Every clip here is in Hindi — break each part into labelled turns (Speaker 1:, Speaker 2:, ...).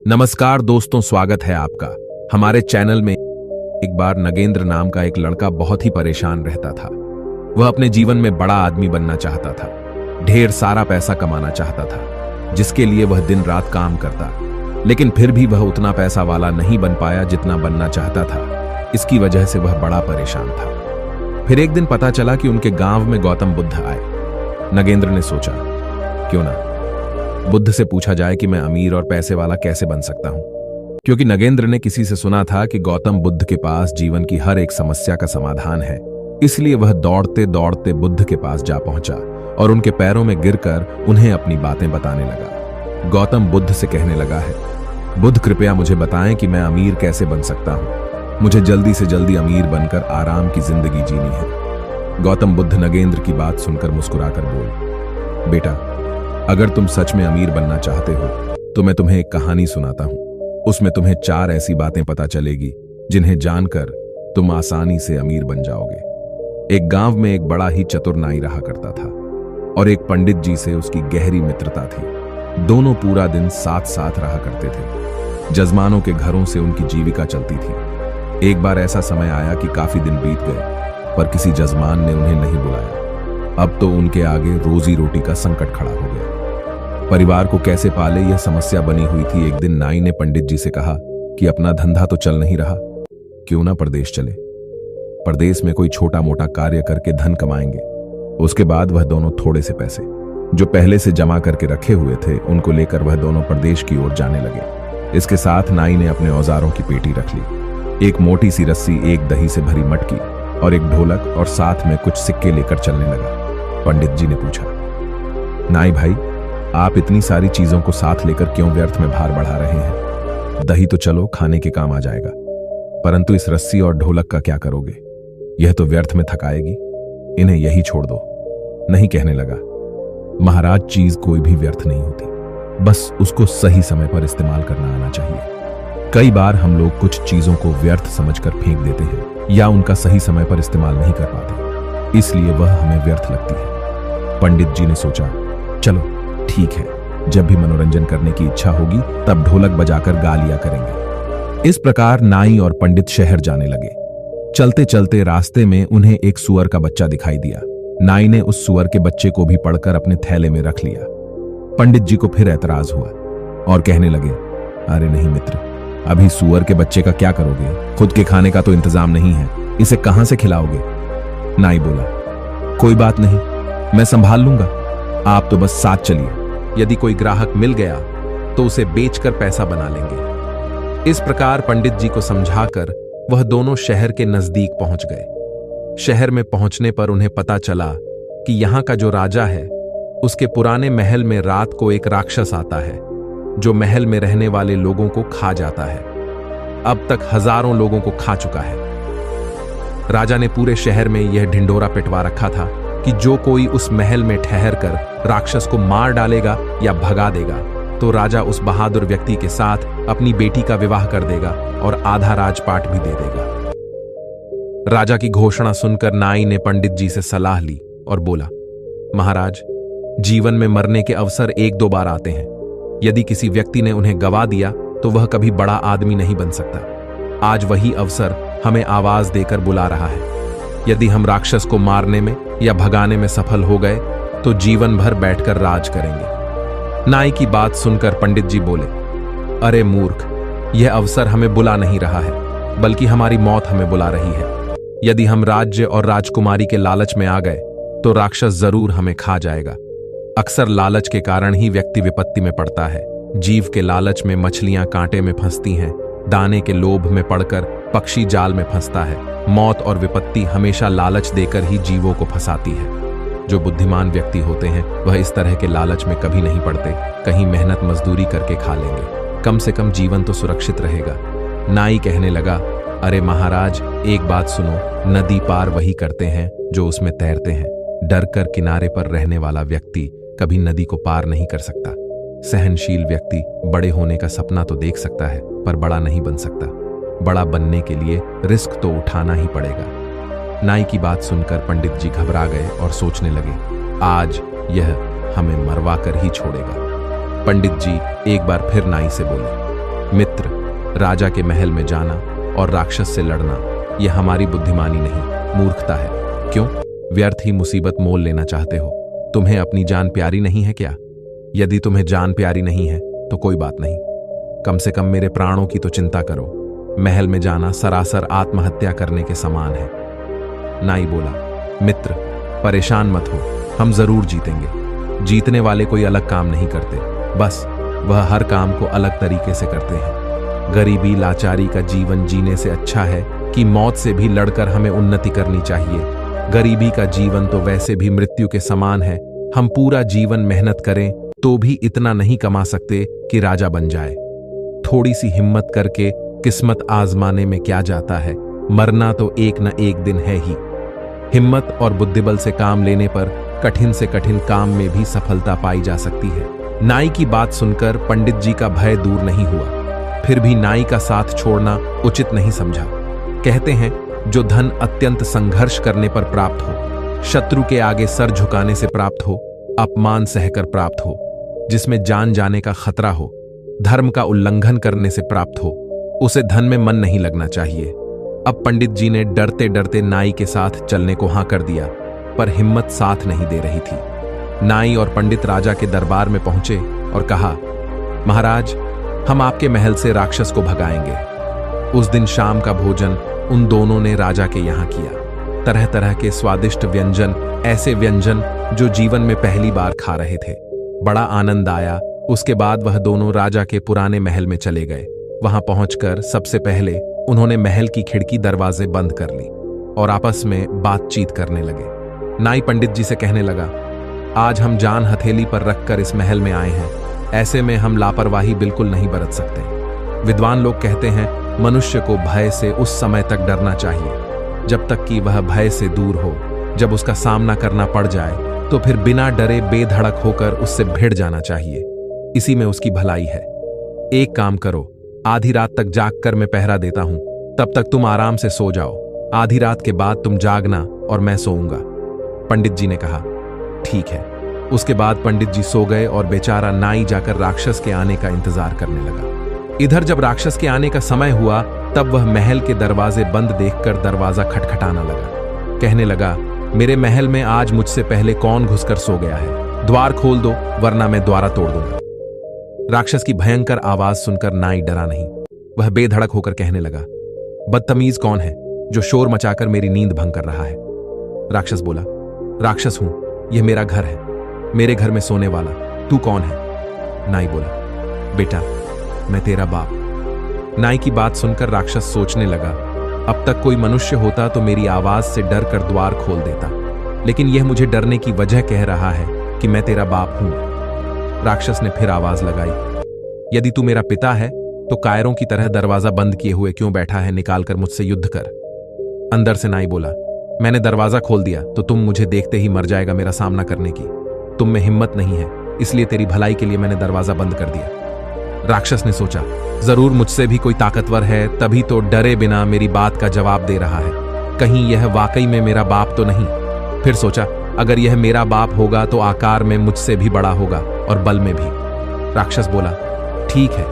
Speaker 1: नमस्कार दोस्तों, स्वागत है आपका हमारे चैनल में। एक बार नगेंद्र नाम का एक लड़का बहुत ही परेशान रहता था। वह अपने जीवन में बड़ा आदमी बनना चाहता था, ढेर सारा पैसा कमाना चाहता था, जिसके लिए वह दिन रात काम करता, लेकिन फिर भी वह उतना पैसा वाला नहीं बन पाया जितना बनना चाहता था। इसकी वजह से वह बड़ा परेशान था। फिर एक दिन पता चला कि उनके गांव में गौतम बुद्ध आए। नगेंद्र ने सोचा, क्यों ना बुद्ध से पूछा जाए कि मैं अमीर और पैसे वाला कैसे बन सकता हूं। क्योंकि नगेंद्र ने किसी से सुना था कि गौतम बुद्ध के पास जीवन की हर एक समस्या का समाधान है। इसलिए वह दौड़ते दौड़ते बुद्ध के पास जा पहुंचा और उनके पैरों में गिरकर उन्हें अपनी बातें बताने लगा। गौतम बुद्ध से कहने लगा है, बुद्ध कृपया मुझे बताएं कि मैं अमीर कैसे बन सकता हूं। मुझे जल्दी से जल्दी अमीर बनकर आराम की जिंदगी जीनी है। गौतम बुद्ध नगेंद्र की बात सुनकर मुस्कुराकर बोले, बेटा, अगर तुम सच में अमीर बनना चाहते हो तो मैं तुम्हें एक कहानी सुनाता हूं। उसमें तुम्हें 4 ऐसी बातें पता चलेगी जिन्हें जानकर तुम आसानी से अमीर बन जाओगे। एक गांव में एक बड़ा ही चतुर नाई रहा करता था और एक पंडित जी से उसकी गहरी मित्रता थी। दोनों पूरा दिन साथ साथ रहा करते थे। जजमानों के घरों से उनकी जीविका चलती थी। एक बार ऐसा समय आया कि काफी दिन बीत गए पर किसी जजमान ने उन्हें नहीं बुलाया। अब तो उनके आगे रोजी रोटी का संकट खड़ा हो गया। परिवार को कैसे पाले यह समस्या बनी हुई थी। एक दिन नाई ने पंडित जी से कहा कि अपना धंधा तो चल नहीं रहा, क्यों ना परदेश चले। परदेश में कोई छोटा मोटा कार्य करके धन कमाएंगे। उसके बाद वह दोनों थोड़े से पैसे जो पहले से जमा करके रखे हुए थे उनको लेकर वह दोनों परदेश की ओर जाने लगे। इसके साथ नाई ने अपने औजारों की पेटी रख ली, एक मोटी सी रस्सी, एक दही से भरी मटकी और एक ढोलक और साथ में कुछ सिक्के लेकर चलने लगा। पंडित जी ने पूछा, नाई भाई, आप इतनी सारी चीजों को साथ लेकर क्यों व्यर्थ में भार बढ़ा रहे हैं? दही तो चलो खाने के काम आ जाएगा, परंतु इस रस्सी और ढोलक का क्या करोगे? यह तो व्यर्थ में थकाएगी, इन्हें यही छोड़ दो। नहीं, कहने लगा, महाराज, चीज कोई भी व्यर्थ नहीं होती, बस उसको सही समय पर इस्तेमाल करना आना चाहिए। कई बार हम लोग कुछ चीजों को व्यर्थ समझकर फेंक देते हैं या उनका सही समय पर इस्तेमाल नहीं कर पाते, इसलिए वह हमें व्यर्थ लगती है। पंडित जी ने सोचा, चलो ठीक है, जब भी मनोरंजन करने की इच्छा होगी तब ढोलक बजाकर गा लिया करेंगे। इस प्रकार नाई और पंडित शहर जाने लगे। चलते चलते रास्ते में उन्हें एक सुअर का बच्चा दिखाई दिया। नाई ने उस सुअर के बच्चे को भी पकड़कर अपने थैले में रख लिया। पंडित जी को फिर ऐतराज हुआ और कहने लगे, अरे नहीं मित्र, अभी सुअर के बच्चे का क्या करोगे? खुद के खाने का तो इंतजाम नहीं है, इसे कहां से खिलाओगे? नाई बोला, कोई बात नहीं, मैं संभाल लूंगा, आप तो बस साथ चलिए। यदि कोई ग्राहक मिल गया तो उसे बेचकर पैसा बना लेंगे। इस प्रकार पंडित जी को समझाकर वह दोनों शहर के नजदीक पहुंच गए। शहर में पहुंचने पर उन्हें पता चला कि यहां का जो राजा है उसके पुराने महल में रात को एक राक्षस आता है जो महल में रहने वाले लोगों को खा जाता है। अब तक हजारों लोगों को खा चुका है। राजा ने पूरे शहर में यह ढिंढोरा पिटवा रखा था कि जो कोई उस महल में ठहर कर राक्षस को मार डालेगा या भगा देगा तो राजा उस बहादुर व्यक्ति के साथ अपनी बेटी का विवाह कर देगा और आधा राजपाट भी दे देगा। राजा की घोषणा सुनकर नाई ने पंडित जी से सलाह ली और बोला, महाराज, जीवन में मरने के अवसर 1-2 बार आते हैं। यदि किसी व्यक्ति ने उन्हें गवा दिया तो वह कभी बड़ा आदमी नहीं बन सकता। आज वही अवसर हमें आवाज देकर बुला रहा है। यदि हम राक्षस को मारने में या भगाने में सफल हो गए तो जीवन भर बैठकर राज करेंगे। नाई की बात सुनकर पंडित जी बोले, अरे मूर्ख, यह अवसर हमें बुला नहीं रहा है, बल्कि हमारी मौत हमें बुला रही है। यदि हम राज्य और राजकुमारी के लालच में आ गए तो राक्षस जरूर हमें खा जाएगा। अक्सर लालच के कारण ही व्यक्ति विपत्ति में पड़ता है। जीव के लालच में मछलियां कांटे में फंसती हैं, दाने के लोभ में पड़कर पक्षी जाल में फंसता है। मौत और विपत्ति हमेशा लालच देकर ही जीवों को फंसाती है। जो बुद्धिमान व्यक्ति होते हैं वह इस तरह के लालच में कभी नहीं पड़ते। कहीं मेहनत मजदूरी करके खा लेंगे, कम से कम जीवन तो सुरक्षित रहेगा। नाई कहने लगा, अरे महाराज, एक बात सुनो, नदी पार वही करते हैं जो उसमें तैरते हैं। डर कर किनारे पर रहने वाला व्यक्ति कभी नदी को पार नहीं कर सकता। सहनशील व्यक्ति बड़े होने का सपना तो देख सकता है पर बड़ा नहीं बन सकता। बड़ा बनने के लिए रिस्क तो उठाना ही पड़ेगा। नाई की बात सुनकर पंडित जी घबरा गए और सोचने लगे, आज यह हमें मरवा कर ही छोड़ेगा। पंडित जी एक बार फिर नाई से बोले, मित्र, राजा के महल में जाना और राक्षस से लड़ना यह हमारी बुद्धिमानी नहीं, मूर्खता है। क्यों? व्यर्थ ही मुसीबत मोल लेना चाहते हो। तुम्हें अपनी जान प्यारी नहीं है क्या? यदि तुम्हें जान प्यारी नहीं है तो कोई बात नहीं, कम से कम मेरे प्राणों की तो चिंता करो। महल में जाना सरासर आत्महत्या करने के समान है। नाई बोला, मित्र, परेशान मत हो, हम जरूर जीतेंगे। जीतने वाले कोई अलग काम नहीं करते, बस वह हर काम को अलग तरीके से करते हैं। गरीबी लाचारी का जीवन जीने से अच्छा है कि मौत से भी लड़कर हमें उन्नति करनी चाहिए। गरीबी का जीवन तो वैसे भी मृत्यु के समान है। हम पूरा जीवन मेहनत करें तो भी इतना नहीं कमा सकते कि राजा बन जाए। थोड़ी सी हिम्मत करके किस्मत आजमाने में क्या जाता है, मरना तो एक न एक दिन है ही। हिम्मत और बुद्धिबल से काम लेने पर कठिन से कठिन काम में भी सफलता पाई जा सकती है। नाई की बात सुनकर पंडित जी का भय दूर नहीं हुआ, फिर भी नाई का साथ छोड़ना उचित नहीं समझा। कहते हैं, जो धन अत्यंत संघर्ष करने पर प्राप्त हो, शत्रु के आगे सर झुकाने से प्राप्त हो, अपमान सहकर प्राप्त हो, जिसमें जान जाने का खतरा हो, धर्म का उल्लंघन करने से प्राप्त हो, उसे धन में मन नहीं लगना चाहिए। अब पंडित जी ने डरते डरते नाई के साथ चलने को हाँ कर दिया, पर हिम्मत साथ नहीं दे रही थी। नाई और पंडित राजा के दरबार में पहुंचे और कहा, महाराज, हम आपके महल से राक्षस को भगाएंगे। उस दिन शाम का भोजन उन दोनों ने राजा के यहां किया। तरह तरह के स्वादिष्ट व्यंजन, ऐसे व्यंजन जो जीवन में पहली बार खा रहे थे। बड़ा आनंद आया। उसके बाद वह दोनों राजा के पुराने महल में चले गए। वहां पहुंचकर सबसे पहले उन्होंने महल की खिड़की दरवाजे बंद कर ली और आपस में बातचीत करने लगे। नाई पंडित जी से कहने लगा, आज हम जान हथेली पर रखकर इस महल में आए हैं, ऐसे में हम लापरवाही बिल्कुल नहीं बरत सकते। विद्वान लोग कहते हैं, मनुष्य को भय से उस समय तक डरना चाहिए जब तक कि वह भय से दूर हो। जब उसका सामना करना पड़ जाए तो फिर बिना डरे बेधड़क होकर उससे भिड़ जाना चाहिए। इसी में उसकी भलाई है। एक काम करो, आधी रात तक जागकर मैं पहरा देता हूं, तब तक तुम आराम से सो जाओ। आधी रात के बाद तुम जागना और मैं सोऊंगा। पंडित जी ने कहा, ठीक है। उसके बाद पंडित जी सो गए और बेचारा नाई जाकर राक्षस के आने का इंतजार करने लगा। इधर जब राक्षस के आने का समय हुआ तब वह महल के दरवाजे बंद देखकर दरवाजा खटखटाना लगा। कहने लगा, मेरे महल में आज मुझसे पहले कौन घुसकर सो गया है? द्वार खोल दो, वरना मैं द्वारा तोड़ दूंगा। राक्षस की भयंकर आवाज सुनकर नाई डरा नहीं। वह बेधड़क होकर कहने लगा, बदतमीज कौन है जो शोर मचाकर मेरी नींद भंग कर रहा है? राक्षस बोला, राक्षस हूं, यह मेरा घर है, मेरे घर में सोने वाला तू कौन है? नाई बोला, बेटा, मैं तेरा बाप। नाई की बात सुनकर राक्षस सोचने लगा, अब तक कोई मनुष्य होता तो मेरी आवाज से डर कर द्वार खोल देता, लेकिन यह मुझे डरने की वजह कह रहा है कि मैं तेरा बाप हूं। राक्षस ने फिर आवाज लगाई, यदि तू मेरा पिता है तो कायरों की तरह दरवाजा बंद किए हुए क्यों बैठा है? निकालकर मुझसे युद्ध कर। अंदर से नाई बोला, मैंने दरवाजा खोल दिया तो तुम मुझे देखते ही मर जाएगा मेरा सामना करने की। तुम में हिम्मत नहीं है, इसलिए तेरी भलाई के लिए मैंने दरवाजा बंद कर दिया। राक्षस ने सोचा, जरूर मुझसे भी कोई ताकतवर है, तभी तो डरे बिना मेरी बात का जवाब दे रहा है। कहीं यह वाकई में मेरा बाप तो नहीं? फिर सोचा, अगर यह मेरा बाप होगा तो आकार में मुझसे भी बड़ा होगा और बल में भी। राक्षस बोला, ठीक है,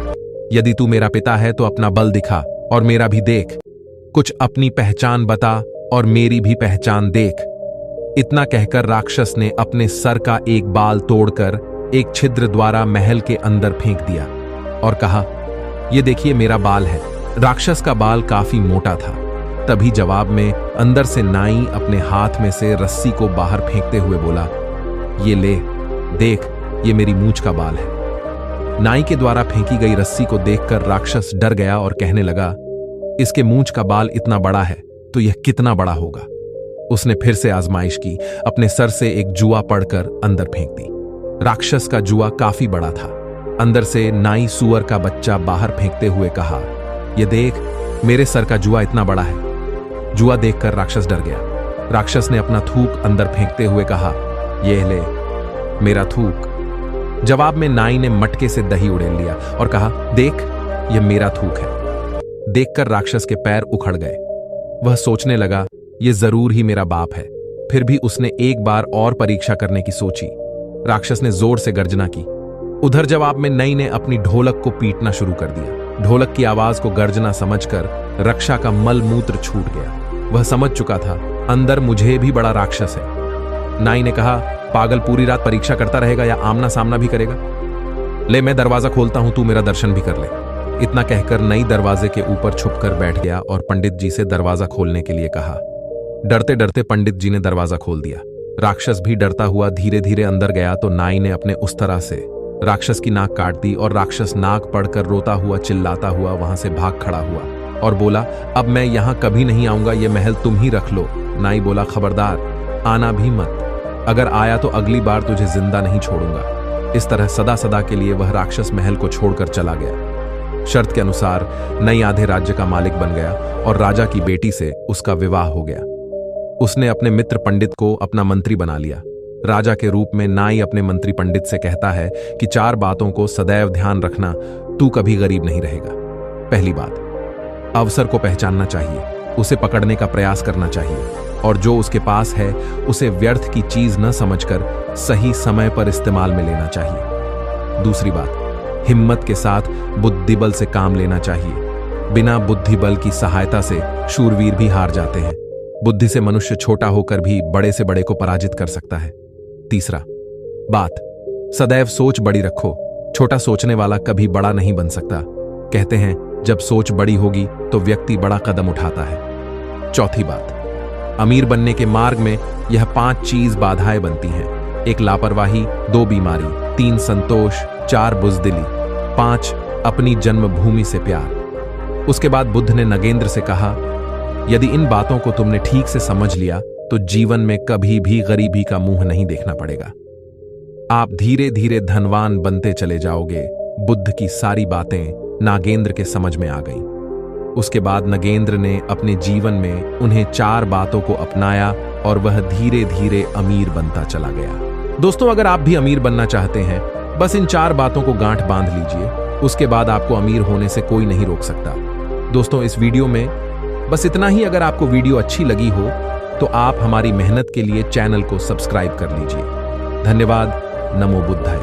Speaker 1: यदि तू मेरा पिता है तो अपना बल दिखा और मेरा भी देख। कुछ अपनी पहचान बता और मेरी भी पहचान देख। इतना कहकर राक्षस ने अपने सर का एक बाल तोड़कर एक छिद्र द्वारा महल के अंदर फेंक दिया और कहा, यह देखिए मेरा बाल है। राक्षस का बाल काफी मोटा था। तभी जवाब में अंदर से नाई अपने हाथ में से रस्सी को बाहर फेंकते हुए बोला, ये ले, देख, ये मेरी मूंछ का बाल है। नाई के द्वारा फेंकी गई रस्सी को देखकर राक्षस डर गया और कहने लगा, इसके मूंछ का बाल इतना बड़ा है तो यह कितना बड़ा होगा। उसने फिर से आजमाइश की, अपने सर से एक जुआ पड़कर अंदर फेंक दी। राक्षस का जुआ काफी बड़ा था। अंदर से नाई सुअर का बच्चा बाहर फेंकते हुए कहा, यह देख, मेरे सर का जुआ इतना बड़ा है। जुआ देखकर राक्षस डर गया। राक्षस ने अपना थूक अंदर फेंकते हुए कहा, यह ले, मेरा थूक। जवाब में नाई ने मटके से दही उड़ेल लिया और कहा, देख, यह मेरा थूक है। देखकर राक्षस के पैर उखड़ गए। वह सोचने लगा, यह जरूर ही मेरा बाप है। फिर भी उसने एक बार और परीक्षा करने की सोची। राक्षस ने जोर से गर्जना की। उधर जवाब में नाई ने अपनी ढोलक को पीटना शुरू कर दिया। ढोलक की आवाज को गर्जना समझकर रक्षा का मल मूत्र छूट गया। वह समझ चुका था अंदर मुझे भी बड़ा राक्षस है। नाई ने कहा, पागल पूरी रात परीक्षा करता रहेगा या आमना सामना भी करेगा? ले, मैं दरवाजा खोलता हूं, तू मेरा दर्शन भी कर ले। इतना कहकर नई दरवाजे के ऊपर छुपकर बैठ गया और पंडित जी से दरवाजा खोलने के लिए कहा। डरते डरते पंडित जी ने दरवाजा खोल दिया। राक्षस भी डरता हुआ धीरे धीरे अंदर गया तो नाई ने अपने उस तरह से राक्षस की नाक काट दी और राक्षस नाक पड़कर रोता हुआ चिल्लाता हुआ वहां से भाग खड़ा हुआ और बोला, अब मैं यहां कभी नहीं आऊंगा, ये महल तुम ही रख लो। नाई बोला, खबरदार आना भी मत, अगर आया तो अगली बार तुझे जिंदा नहीं छोड़ूंगा। इस तरह सदा सदा के लिए वह राक्षस महल को छोड़कर चला गया। शर्त के अनुसार नई आधे राज्य का मालिक बन गया और राजा की बेटी से उसका विवाह हो गया। उसने अपने मित्र पंडित को अपना मंत्री बना लिया। राजा के रूप में नाई अपने मंत्री पंडित से कहता है कि 4 बातों को सदैव ध्यान रखना, तू कभी गरीब नहीं रहेगा। पहली बात, अवसर को पहचानना चाहिए, उसे पकड़ने का प्रयास करना चाहिए और जो उसके पास है उसे व्यर्थ की चीज न समझकर सही समय पर इस्तेमाल में लेना चाहिए। दूसरी बात, हिम्मत के साथ बुद्धिबल से काम लेना चाहिए। बिना बुद्धिबल की सहायता से शूरवीर भी हार जाते हैं। बुद्धि से मनुष्य छोटा होकर भी बड़े से बड़े को पराजित कर सकता है। तीसरा बात, सदैव सोच बड़ी रखो, छोटा सोचने वाला कभी बड़ा नहीं बन सकता। कहते हैं जब सोच बड़ी होगी तो व्यक्ति बड़ा कदम उठाता है। चौथी बात, अमीर बनने के मार्ग में यह 5 चीज बाधाएं बनती हैं। 1 लापरवाही, 2 बीमारी, 3 संतोष, 4 बुजदिली, 5 अपनी जन्मभूमि से प्यार। उसके बाद बुद्ध ने नगेंद्र से कहा, यदि इन बातों को तुमने ठीक से समझ लिया तो जीवन में कभी भी गरीबी का मुंह नहीं देखना पड़ेगा। आप धीरे धीरे धनवान बनते चले जाओगे। बुद्ध की सारी बातें नागेंद्र के समझ में आ गईं। उसके बाद नगेंद्र ने अपने जीवन में उन्हें 4 बातों को अपनाया और वह धीरे धीरे अमीर बनता चला गया। दोस्तों, अगर आप भी अमीर बनना चाहते हैं, बस इन 4 बातों को गांठ बांध लीजिए, उसके बाद आपको अमीर होने से कोई नहीं रोक सकता। दोस्तों, इस वीडियो में बस इतना ही। अगर आपको वीडियो अच्छी लगी हो तो आप हमारी मेहनत के लिए चैनल को सब्सक्राइब कर लीजिए। धन्यवाद। नमो बुद्धाय।